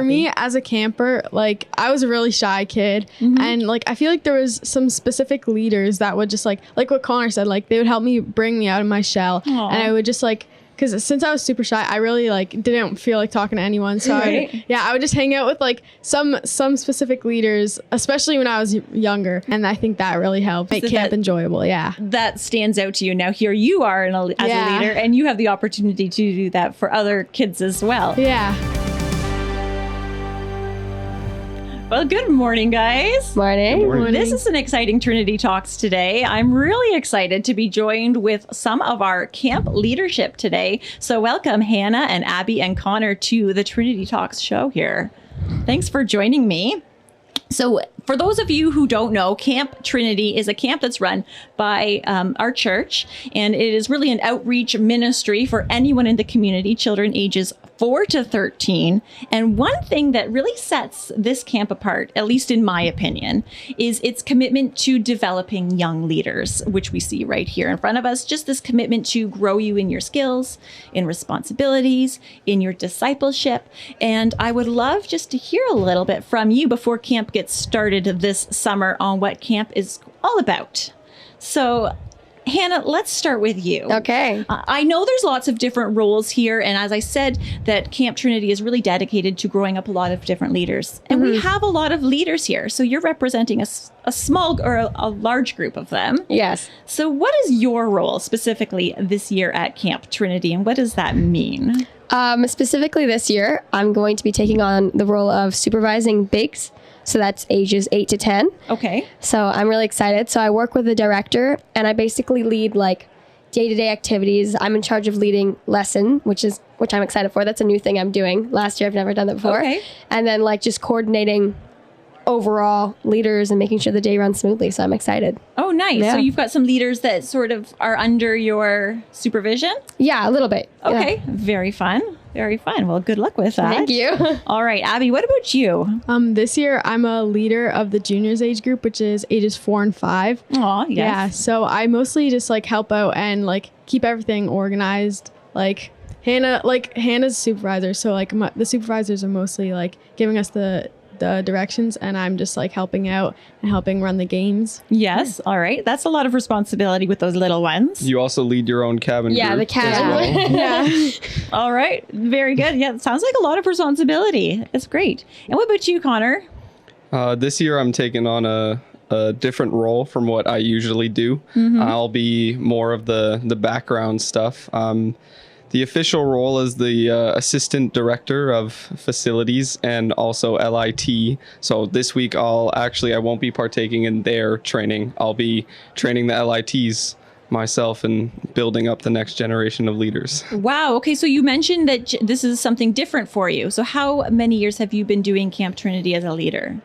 me as a camper, like I was a really shy kid, and like I feel like there was some specific leaders that would just like what Connor said, like they would help me bring me out of my shell. Aww. And I would just like, because since I was super shy, I really like didn't feel like talking to anyone. So I would just hang out with like some specific leaders, especially when I was younger. And I think that really helped make camp enjoyable. Yeah. That stands out to you. Now here you are as a leader, and you have the opportunity to do that for other kids as well. Yeah. Well, good morning, guys. Morning. Good morning. This is an exciting Trinity Talks today. I'm really excited to be joined with some of our camp leadership today. So welcome Hannah and Abby and Connor to the Trinity Talks show here. Thanks for joining me. So for those of you who don't know, Camp Trinity is a camp that's run by our church, and it is really an outreach ministry for anyone in the community, children ages 4 to 13. And one thing that really sets this camp apart, at least in my opinion, is its commitment to developing young leaders, which we see right here in front of us. Just this commitment to grow you in your skills, in responsibilities, in your discipleship. And I would love just to hear a little bit from you before camp gets started this summer on what camp is all about. So Hannah, let's start with you. Okay. I know there's lots of different roles here. And as I said, that Camp Trinity is really dedicated to growing up a lot of different leaders. And we have a lot of leaders here. So you're representing a small or a large group of them. Yes. So what is your role specifically this year at Camp Trinity? And what does that mean? Specifically this year, I'm going to be taking on the role of supervising bigs. So that's ages 8 to 10. Okay. So I'm really excited. So I work with the director, and I basically lead like day-to-day activities. I'm in charge of leading lesson, which I'm excited for. That's a new thing I'm doing. Last year, I've never done that before. Okay. And then like just coordinating overall leaders and making sure the day runs smoothly. So I'm excited. Oh, nice. Yeah. So you've got some leaders that sort of are under your supervision? Yeah, a little bit. Okay. Yeah. Very fun. Very fun. Well, good luck with that. Thank you. All right, Abby, what about you? This year I'm a leader of the juniors age group, which is ages 4 and 5. Aw, yes. Yeah. So I mostly just like help out and like keep everything organized. Like Hannah's supervisor. So like the supervisors are mostly like giving us the directions, and I'm just like helping out and helping run the games. Yes. All right. That's a lot of responsibility with those little ones. You also lead your own cabin Yeah, group the cabin. as well. Yeah. All right. Very good. Yeah. It sounds like a lot of responsibility. It's great. And what about you, Connor? This year I'm taking on a different role from what I usually do. I'll be more of the background stuff. The official role is the assistant director of facilities and also LIT. So this week I won't be partaking in their training. I'll be training the LITs myself and building up the next generation of leaders. Wow. Okay. So you mentioned that this is something different for you. So how many years have you been doing Camp Trinity as a leader?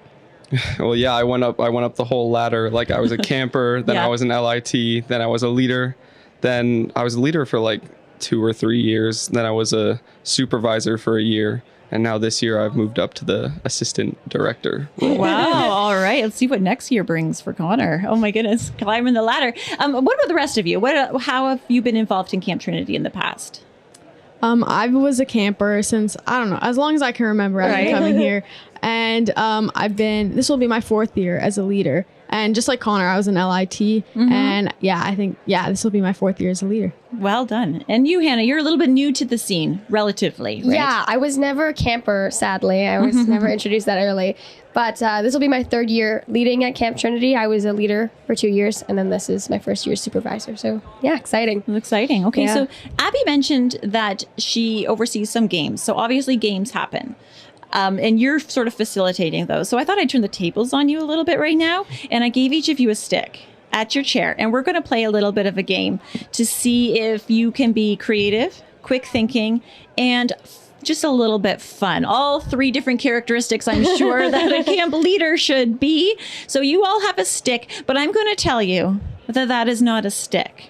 Well, yeah, I went up the whole ladder. Like I was a camper, then Yeah. I was an LIT, then I was a leader, then I was a leader for like 2 or 3 years. Then I was a supervisor for a year. And now this year I've moved up to the assistant director role. Wow. All right. Let's see what next year brings for Connor. Oh my goodness. Climbing the ladder. What about the rest of you? How have you been involved in Camp Trinity in the past? I was a camper since, I don't know, as long as I can remember. I've been coming here. And this will be my 4th year as a leader. And just like Connor, I was an LIT. And I think this will be my 4th year as a leader. Well done. And you, Hannah, you're a little bit new to the scene, relatively, right? Yeah, I was never a camper, sadly. I was never introduced that early. But this will be my 3rd year leading at Camp Trinity. I was a leader for 2 years, and then this is my 1st year supervisor. So, yeah, exciting. That's exciting. Okay, Yeah. so Abby mentioned that she oversees some games. So obviously games happen. And you're sort of facilitating those. So I thought I'd turn the tables on you a little bit right now. And I gave each of you a stick at your chair. And we're going to play a little bit of a game to see if you can be creative, quick thinking, and just a little bit fun. All 3 different characteristics I'm sure that a camp leader should be. So you all have a stick, but I'm going to tell you that that is not a stick.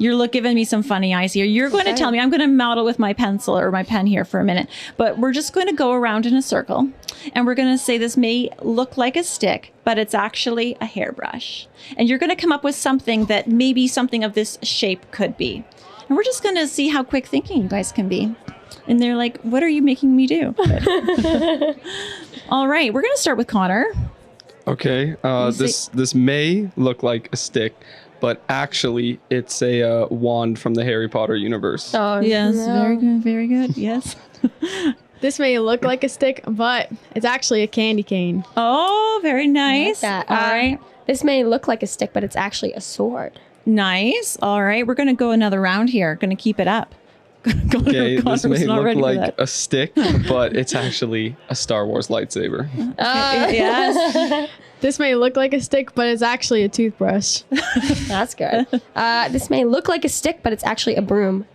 You're giving me some funny eyes here. You're going to tell me, I'm going to model with my pencil or my pen here for a minute, but we're just going to go around in a circle and we're going to say this may look like a stick, but it's actually a hairbrush. And you're going to come up with something that maybe something of this shape could be. And we're just going to see how quick thinking you guys can be. And they're like, what are you making me do? All right, we're going to start with Connor. Okay. This may look like a stick, but actually it's a wand from the Harry Potter universe. Oh, Yes, no. very good, very good. Yes. This may look like a stick, but it's actually a candy cane. Oh, very nice. That. All right. This may look like a stick, but it's actually a sword. Nice. All right, we're going to go another round here. Going to keep it up. Okay, this may not look ready for like that. a stick, but it's actually a Star Wars lightsaber. Yes. This may look like a stick, but it's actually a toothbrush. That's good. This may look like a stick, but it's actually a broom.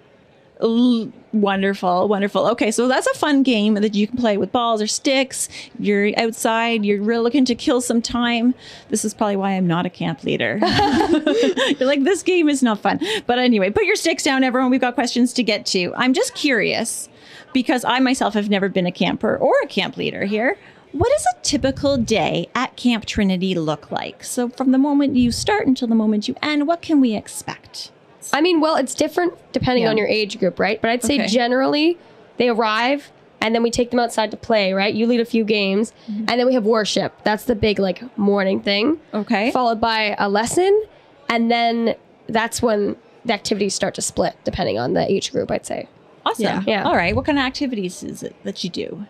Wonderful, wonderful. Okay, so that's a fun game that you can play with balls or sticks. You're outside, you're really looking to kill some time. This is probably why I'm not a camp leader. You're like, this game is not fun. But anyway, put your sticks down, everyone. We've got questions to get to. I'm just curious, because I myself have never been a camper or a camp leader here. What does a typical day at Camp Trinity look like? So from the moment you start until the moment you end, what can we expect? I mean, well, it's different depending Yeah. on your age group, right? But I'd say Okay. generally they arrive and then we take them outside to play, right? You lead a few games and then we have worship. That's the big like morning thing. Okay. Followed by a lesson. And then that's when the activities start to split depending on the age group, I'd say. Awesome. Yeah. Yeah. All right. What kind of activities is it that you do?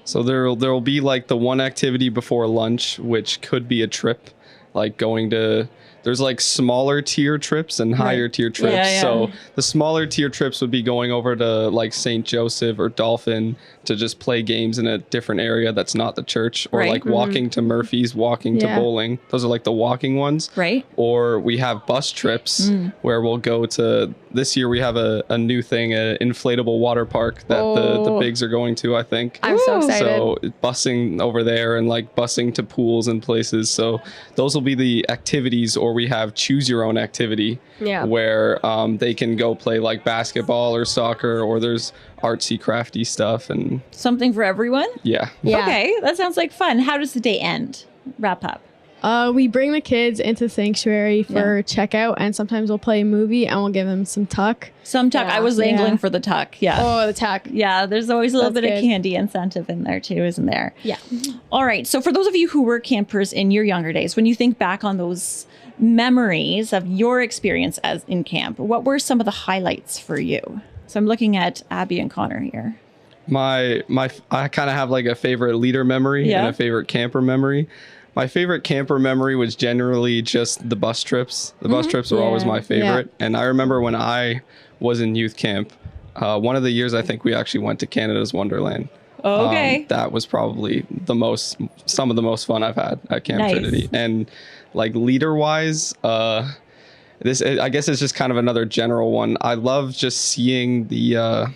So there'll be like the one activity before lunch, which could be a trip, like going to. There's like smaller tier trips and higher tier trips. Yeah, yeah. So the smaller tier trips would be going over to like St. Joseph or Dolphin to just play games in a different area that's not the church, or Right. like walking to Murphy's, walking Yeah. to bowling. Those are like the walking ones. Right. Or we have bus trips where we'll go to. This year we have a new thing, an inflatable water park that the Oh. bigs are going to, I think. I'm so excited. So busing over there and like busing to pools and places. So those will be the activities. Or we have choose your own activity Yeah. where they can go play like basketball or soccer, or there's artsy crafty stuff. And Something for everyone? yeah. Yeah. Okay. That sounds like fun. How does the day end? Wrap up. We bring the kids into the sanctuary for checkout, and sometimes we'll play a movie and we'll give them some tuck. Some tuck. Yeah. I was angling Yeah. for the tuck. Yeah. Oh, the tuck. Yeah, there's always a little That's bit of good. candy incentive in there too, isn't there? Yeah. All right. So for those of you who were campers in your younger days, when you think back on those memories of your experience as in camp, what were some of the highlights for you? So I'm looking at Abby and Connor here. I kind of have like a favorite leader memory Yeah. and a favorite camper memory. My favorite camper memory was generally just the bus trips. The bus trips were always Yeah. my favorite. And I remember when I was in youth camp, one of the years I think we actually went to Canada's Wonderland. Okay. That was probably some of the most fun I've had at Camp Nice. Trinity. And like leader wise, this I guess it's just kind of another general one. I love just seeing the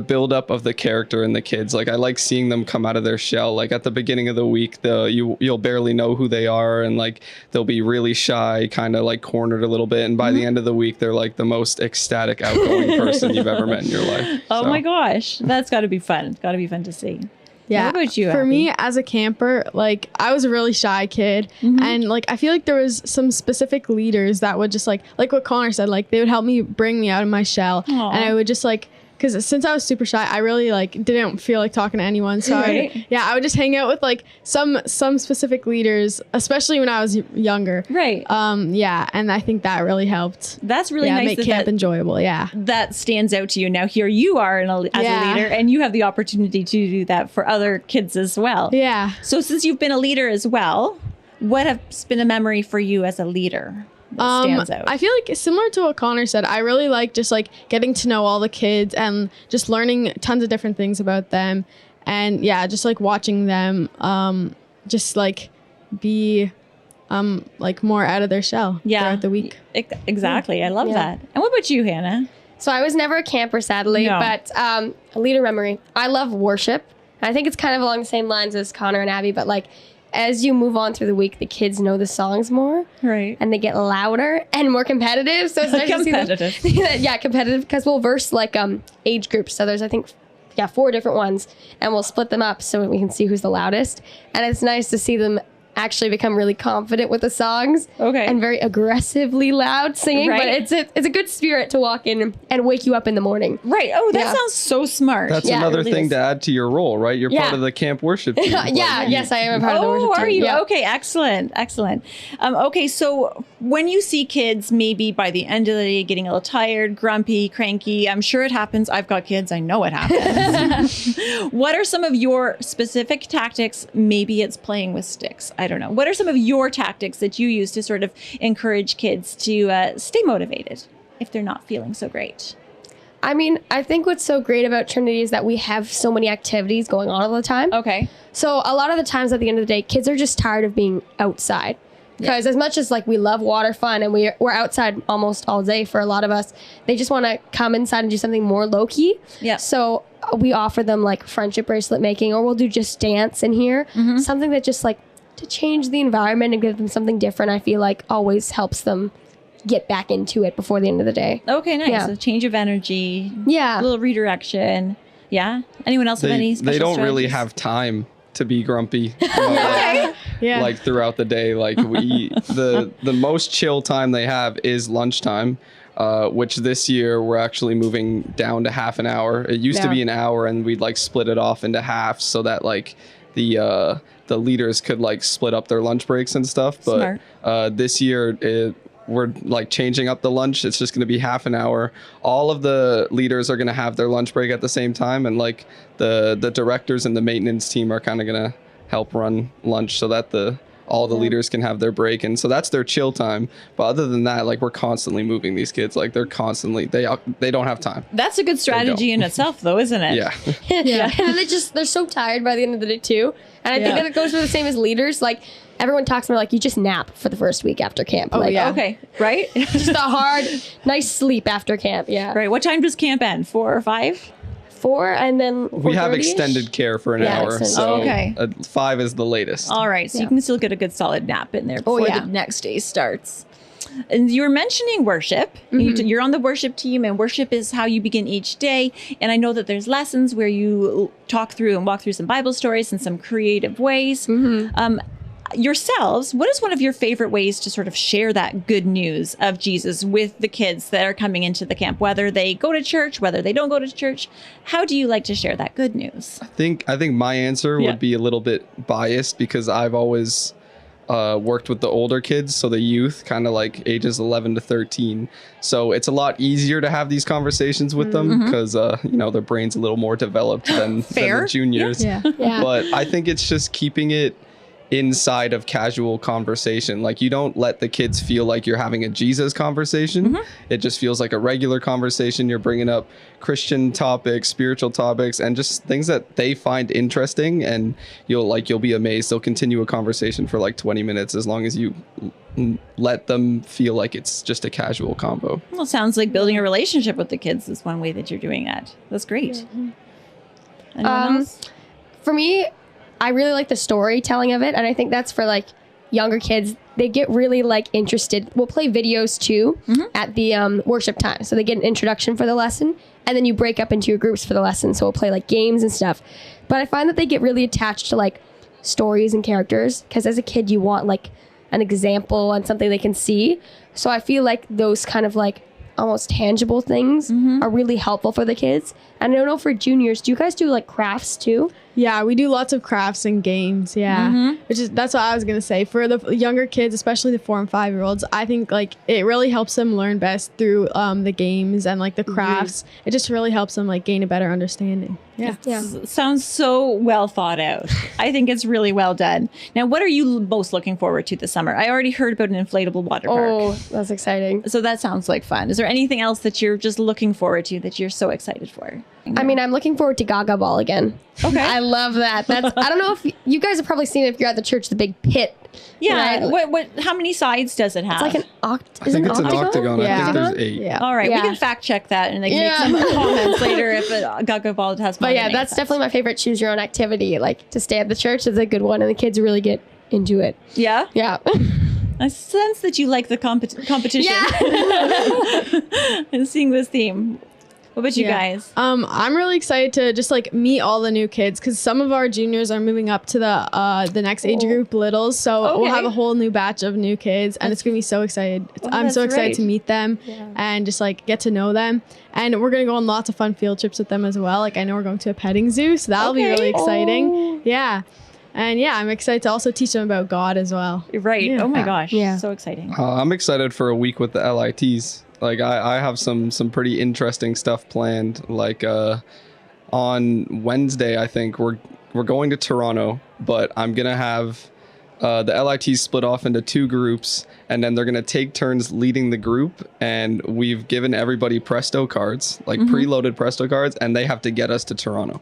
build up of the character in the kids. Like I like seeing them come out of their shell. Like at the beginning of the week, you'll barely know who they are, and like they'll be really shy, kind of like cornered a little bit. And by the end of the week, they're like the most ecstatic, outgoing person you've ever met in your life. Oh So, my gosh. That's got to be fun. It's got to be fun to see. Yeah. What about you, For Abby? me, as a camper, like I was a really shy kid, and like I feel like there was some specific leaders that would just like what Connor said, like they would help me bring me out of my shell, Aw. and I would just like. Because since I was super shy, I really like didn't feel like talking to anyone. So Right. I would just hang out with like some specific leaders, especially when I was younger. Right. And I think that really helped. That's really nice make camp enjoyable. Yeah. that stands out to you. Now here you are as a Yeah. leader, and you have the opportunity to do that for other kids as well. Yeah. So since you've been a leader as well, what has been a memory for you as a leader that stands out? I feel like similar to what Connor said, I really like just like getting to know all the kids and just learning tons of different things about them. And yeah, just like watching them just like be like more out of their shell throughout the week. Exactly. I love Yeah. that. And what about you, Hannah? So I was never a camper, sadly, No. but a leader memory. I love worship. I think it's kind of along the same lines as Connor and Abby, but like as you move on through the week, the kids know the songs more Right. and they get louder and more competitive. So it's nice to see them- Competitive. yeah, competitive, because we'll verse like age groups. So there's I think 4 different ones, and we'll split them up so we can see who's the loudest. And it's nice to see them actually become really confident with the songs. Okay. And very aggressively loud singing, Right. but it's a good spirit to walk in and wake you up in the morning. Right. Oh, that Yeah. sounds so smart. That's Yeah, it another really thing is. to add to your role, right? You're part Yeah. of the camp worship team. Yeah, yes, I am a part of the worship Oh, team. are you? Yeah. Okay, excellent, excellent. Okay, so when you see kids maybe by the end of the day getting a little tired, grumpy, cranky, I'm sure it happens. I've got kids. I know it happens. What are some of your specific tactics? Maybe it's playing with sticks. I don't know. What are some of your tactics that you use to sort of encourage kids to stay motivated if they're not feeling so great? I mean, I think what's so great about Trinity is that we have so many activities going on all the time. Okay. So a lot of the times at the end of the day, kids are just tired of being outside. Because as much as like we love water fun and we're outside almost all day for a lot of us, they just want to come inside and do something more low key. Yeah. So we offer them like friendship bracelet making, or we'll do just dance in here. Something that just like to change the environment and give them something different. I feel like always helps them get back into it before the end of the day. Okay, nice. Yeah. So change of energy, Yeah. a little redirection. Yeah. Anyone else have any special They don't really strategies? have time to be grumpy. You know, like, Yeah. like throughout the day, like the most chill time they have is lunchtime, which this year we're actually moving down to half an hour. It used to Yeah. be an hour, and we'd like split it off into half so that like the leaders could like split up their lunch breaks and stuff. But this year we're like changing up the lunch. It's just going to be half an hour. All of the leaders are going to have their lunch break at the same time, and like the directors and the maintenance team are kind of going to help run lunch so that all the leaders can have their break. And so that's their chill time. But other than that, like we're constantly moving these kids. Like they're constantly, they don't have time. That's a good strategy in itself, though, isn't it? Yeah. Yeah. And then they're so tired by the end of the day too. And I think that it goes for the same as leaders. Like everyone talks about like you just nap for the first week after camp. Oh, like, yeah. Okay, right? Just a hard, nice sleep after camp. Yeah. Right. What time does camp end? 4 or 5? 4 and then We have 4:30-ish? extended care for an Yeah, hour. extended. So Okay. 5 is the latest. All right. So you Yeah. can still get a good solid nap in there before yeah. the next day starts. And you were mentioning worship. You're on the worship team, and worship is how you begin each day. And I know that there's lessons where you talk through and walk through some Bible stories in some creative ways. Yourselves, what is one of your favorite ways to sort of share that good news of Jesus with the kids that are coming into the camp, whether they go to church, whether they don't go to church? How do you like to share that good news? I think my answer Yeah. would be a little bit biased because I've always worked with the older kids, so the youth, kind of like ages 11 to 13. So it's a lot easier to have these conversations with them because their brain's a little more developed than Fair. the juniors. Yeah. Yeah. But I think it's just keeping it inside of casual conversation. Like you don't let the kids feel like you're having a Jesus conversation. It just feels like a regular conversation. You're bringing up Christian topics, spiritual topics, and just things that they find interesting, and you'll be amazed. They'll continue a conversation for like 20 minutes as long as you let them feel like it's just a casual combo. Well, sounds like building a relationship with the kids is one way that you're doing that. That's great. Anyone else? For me, I really like the storytelling of it, and I think that's for like younger kids. They get really like interested. We'll play videos too at the worship time, so they get an introduction for the lesson, and then you break up into your groups for the lesson. So we'll play like games and stuff. But I find that they get really attached to like stories and characters because as a kid you want like an example and something they can see. So I feel like those kind of like almost tangible things are really helpful for the kids. And I don't know for juniors, do you guys do like crafts too? Yeah, we do lots of crafts and games. Yeah, that's what I was gonna say. For the younger kids, especially the 4 and 5-year-olds, I think like it really helps them learn best through the games and like the crafts. It just really helps them like gain a better understanding. Yeah. Sounds so well thought out. I think it's really well done. Now, what are you most looking forward to this summer? I already heard about an inflatable water park. Oh, that's exciting. So that sounds like fun. Is there anything else that you're just looking forward to that you're so excited for? I mean, I'm looking forward to Gaga Ball again. Okay. I love that. That's I don't know if you guys have probably seen it if you're at the church, the big pit. Yeah. Right? How many sides does it have? It's like an I think it's an octagon. I Yeah. think there's 8. Yeah. All right, we Yeah. can fact check that and make Yeah. some comments later if a Gaga Ball has more But yeah, than that's 8 sides. definitely my favorite choose your own activity. Like to stay at the church is a good one, and the kids really get into it. Yeah. Yeah. I sense that you like the competition Yeah. and seeing this theme. What about you guys? I'm really excited to just like meet all the new kids because some of our juniors are moving up to the next age group, littles. So we'll have a whole new batch of new kids, and it's gonna be so excited. I'm so excited to meet them and just like get to know them. And we're gonna go on lots of fun field trips with them as well. Like I know we're going to a petting zoo, so that'll be really exciting. Yeah. And yeah, I'm excited to also teach them about God as well. Right. Yeah. Oh my gosh. Yeah. So exciting. I'm excited for a week with the LITs. Like I have some pretty interesting stuff planned. Like on Wednesday, I think we're going to Toronto, but I'm gonna have the LITs split off into 2 groups, and then they're gonna take turns leading the group. And we've given everybody Presto cards, like preloaded Presto cards, and they have to get us to Toronto.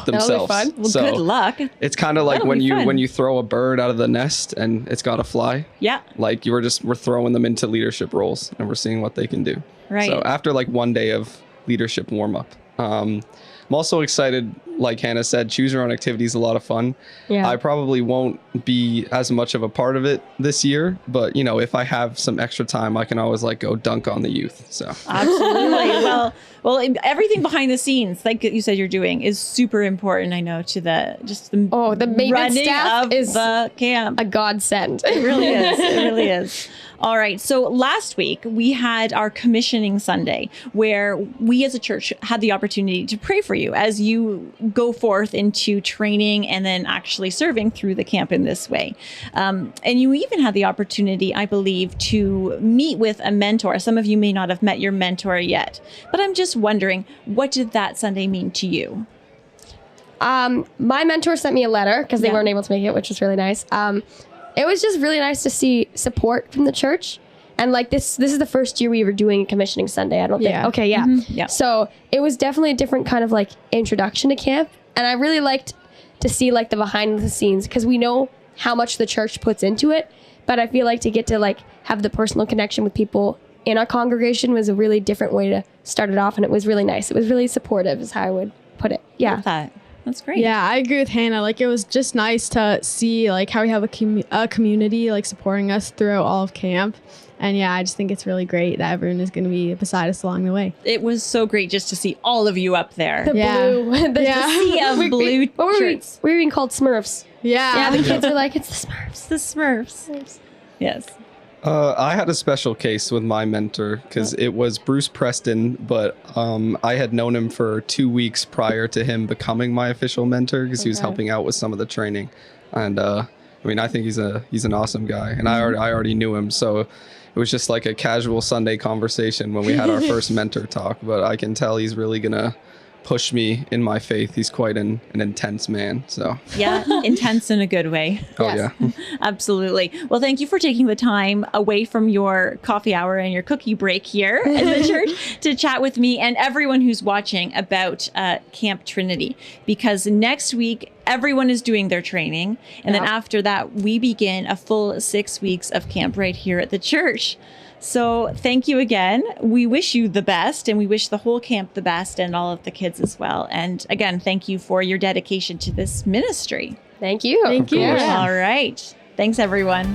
Themselves. fun. Well, So good luck. it's kind of like That'll when be you fun. when you throw a bird out of the nest and it's got to fly. Yeah. Like we're throwing them into leadership roles and we're seeing what they can do. Right. So after like one day of leadership warm up, I'm also excited. Like Hannah said, choose your own activity is a lot of fun. Yeah. I probably won't be as much of a part of it this year, but you know, if I have some extra time, I can always like go dunk on the youth. So Absolutely. well, everything behind the scenes, like you said, you're doing is super important. I know to the the maintenance running staff of is the camp. a godsend. It really is. It really is. All right. So last week we had our commissioning Sunday where we as a church had the opportunity to pray for you as you go forth into training and then actually serving through the camp in this way. And you even had the opportunity, I believe, to meet with a mentor. Some of you may not have met your mentor yet, but I'm just wondering, what did that Sunday mean to you? My mentor sent me a letter because they Yeah. weren't able to make it, which was really nice. It was just really nice to see support from the church. And like this is the first year we were doing a commissioning Sunday. I don't think. Yeah. Okay, yeah. Yeah. So it was definitely a different kind of like introduction to camp. And I really liked to see like the behind the scenes because we know how much the church puts into it. But I feel like to get to like have the personal connection with people in our congregation was a really different way to start it off. And it was really nice. It was really supportive is how I would put it. Yeah. Love that. That's great. Yeah, I agree with Hannah. Like it was just nice to see like how we have a community like supporting us throughout all of camp. And yeah, I just think it's really great that everyone is going to be beside us along the way. It was so great just to see all of you up there. The Yeah. blue. the Yeah. Sea of blue What were we? shirts. We were being called Smurfs. Yeah, the Yeah. kids were like, it's the Smurfs. The Smurfs. Yes. I had a special case with my mentor because it was Bruce Preston, but I had known him for 2 weeks prior to him becoming my official mentor because he was helping out with some of the training. And I mean, I think he's an awesome guy, and I already knew him, so it was just like a casual Sunday conversation when we had our first mentor talk. But I can tell he's really gonna push me in my faith. He's quite an intense man. So Yeah, intense in a good way. oh Yes. yeah. Absolutely. Well, thank you for taking the time away from your coffee hour and your cookie break here in the church to chat with me and everyone who's watching about Camp Trinity. Because next week, everyone is doing their training. And then after that, we begin a full 6 weeks of camp right here at the church. So thank you again. We wish you the best, and we wish the whole camp the best and all of the kids as well. And again, thank you for your dedication to this ministry. Thank you. Thank you. Yeah. All right. Thanks, everyone.